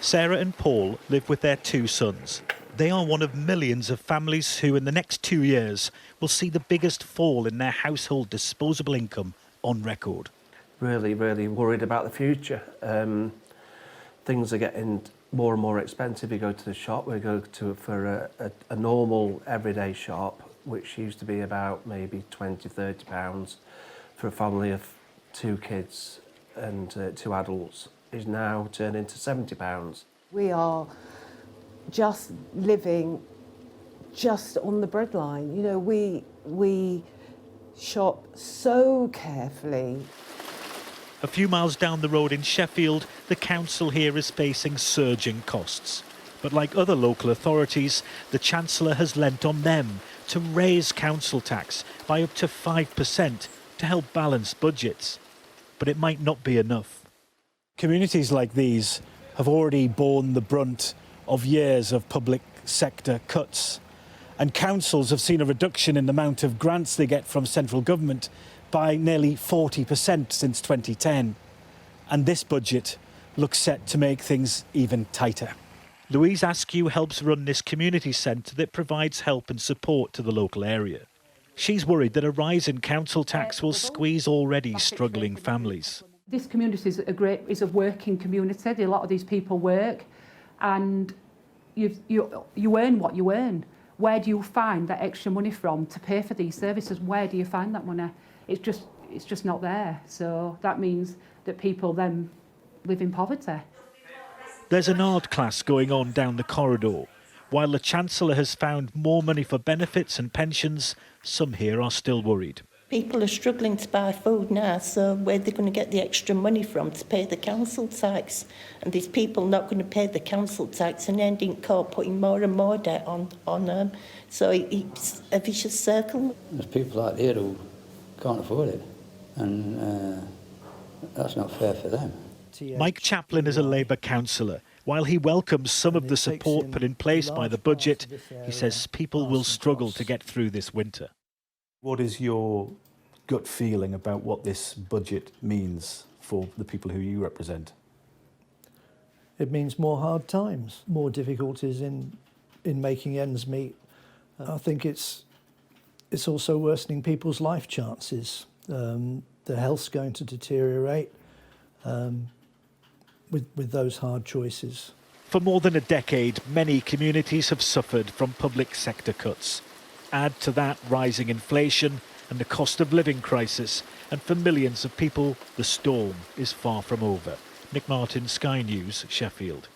Sarah and Paul live with their 2 sons. They are one of millions of families who in the next 2 years will see the biggest fall in their household disposable income on record. Really worried about the future. Things are getting more and more expensive. You go to the shop, we go to for a normal everyday shop, which used to be about maybe £20–30 for a family of 2 kids and 2 adults, is now turned into £70. We are just living just on the breadline. You know, we shop so carefully. A few miles down the road in Sheffield, the council here is facing surging costs. But like other local authorities, the Chancellor has lent on them to raise council tax by up to 5% to help balance budgets. But it might not be enough. Communities like these have already borne the brunt of years of public sector cuts. And councils have seen a reduction in the amount of grants they get from central government by nearly 40% since 2010. And this budget looks set to make things even tighter. Louise Askew helps run this community centre that provides help and support to the local area. She's worried that a rise in council tax will squeeze already struggling families. This community is a working community. A lot of these people work, and you earn what you earn. Where do you find that extra money from to pay for these services? Where do you find that money? It's just not there. So that means that people then live in poverty. There's an art class going on down the corridor. While the Chancellor has found more money for benefits and pensions, some here are still worried. People are struggling to buy food now, so where are they going to get the extra money from to pay the council tax? And these people not going to pay the council tax and ending in court putting more and more debt on them. So it's a vicious circle. There's people out here who can't afford it, and that's not fair for them. Mike Chaplin is a Labour councillor. While he welcomes some of the support put in place by the budget, he says people will struggle to get through this winter. What is your gut feeling about what this budget means for the people who you represent? It means more hard times, more difficulties in making ends meet. I think it's also worsening people's life chances. Their health's going to deteriorate with those hard choices. For more than a decade, many communities have suffered from public sector cuts. Add to that rising inflation and the cost of living crisis, and for millions of people, the storm is far from over. Nick Martin, Sky News, Sheffield.